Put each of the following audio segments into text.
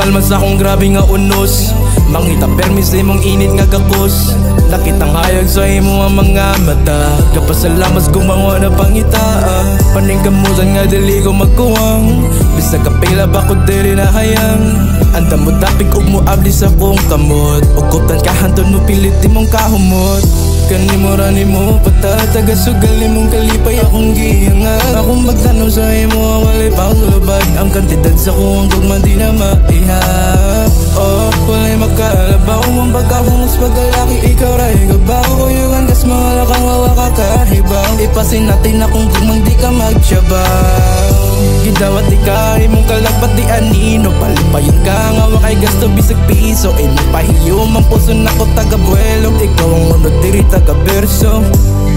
kalma sa akong grabe nga unos. Mangita permis imong init nga gakos. Nakitang hayag sa imo ang mga mata. Kapasalamas gumango na pangita. Paning kamusan nga dili ko magkuwang. Bisag kapila ba ko diri na hayang. Andam mo tapig ug mo abli sa kong kamot. Ugotan ka hanton mo pilit imong kahumot. Kanimo rani mo patataga sugali mong kalipay akong giyangan. Akong magtanong sa imo walay paglubad. Ang kantidad sa kong dugma di na maihap. Oh, walay makalabaw ang pagkahungos pagkalaki. Ikaw ray gabaw kuyugan kas mga lakang wawa kakahibaw. Ipasin natin akong gumang di ka magsabaw. Gidawat di ka imong kalagpat di anino. Palipayon ka nga wakay gasto bisag piso. Inipahiyom ang puso na ko taga-buelo. Ikaw ang unod diri taga-berso.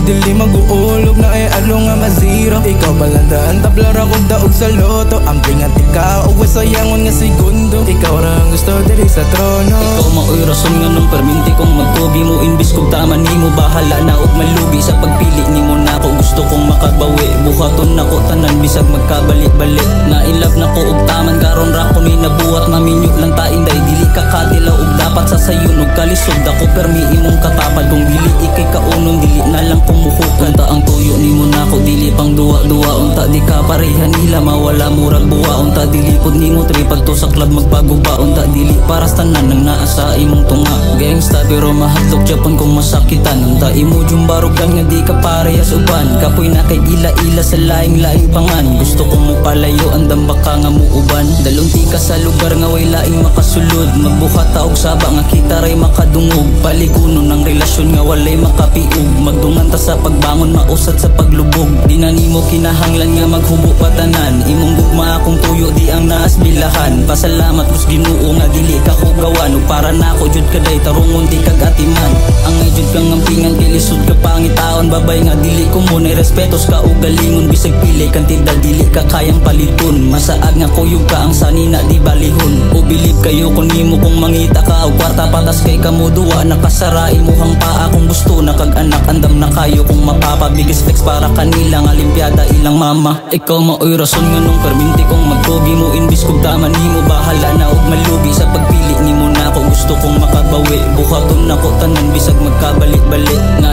Dili mag-uulog na ay alo nga maziro. Ikaw balandaan tablara kong daog sa loto. Ang pingat ikaw uwi sayangon nga segundo. Ikaw rang gusto diri sa trono. Ikaw maoy rason nga nung perminti kong magtugi mo. Imbis kong tama ni mo bahala na og malugi. Sa pagpili ni mo na ako gusto kong makabawi. Buhaton na ko tanan bisag magkabalik-balik. Nailap na ko og taman karon ra ko ni nabuhat. Maminyo lang ta inday dili ka kadilaw og dapat sa sayon og kalisod. Ako permi imong katapad kung dili ikay kaunon dili na lang kumuhukan. Ta ang tuyo ni mo na ko dili pang duwa-duwa. Unta di ka pareha nila mawala murag buwa. Unta dili pod nimo tripag to sa club magpaguba. Unta dili para sa tanan nang naa sa imong tunga. Gangsta pero mahatlok Japan kung masakitan. Unta imo jumbarog lang nga di ka parehas uban. Kapoy na kay ila-ila sa laing-laing pangan. Gusto ko mo palayo andam baka nga muuban. Dalunti ka sa lugar nga way laing makasulod. Magbuhat taog saba nga kita ray makadungog. Paliguno ng relasyon nga walay makapiog. Magdungan ta sa pagbangon mausad sa paglubog. Di na nimo kinahanglan nga maghubo patanan. Imong gugma akong tuyo di ang naas bilahan. Pasalamat kus Ginoo nga dili ka kugawan. Ug para nako jud kaday tarungon di kag atiman. Ang jud kang ngampingan kilisod ka pangitaon. Babay nga dili ko mo nay respetos ka ug galingon. Bisag pili kantidad dili ka kayang paliton. Masaad nga kuyog ka ang sanina di balihon. O bilib kayo kun nimo kung mangita ka og kwarta patas kay kamo duwa. Nakasara imuhang paa kung gusto na kag anak andam na kayo kung mapapabigis flex para kanila nga limpiada ilang mama. Ikaw maoy rason nga nung perminti kong magtugi mo. Imbis kong tama nimo bahala na og malugi. Sa pagpili nimo na ako gusto kong makabawi. Buhaton na ko tanan bisag magkabalik-balik. Nga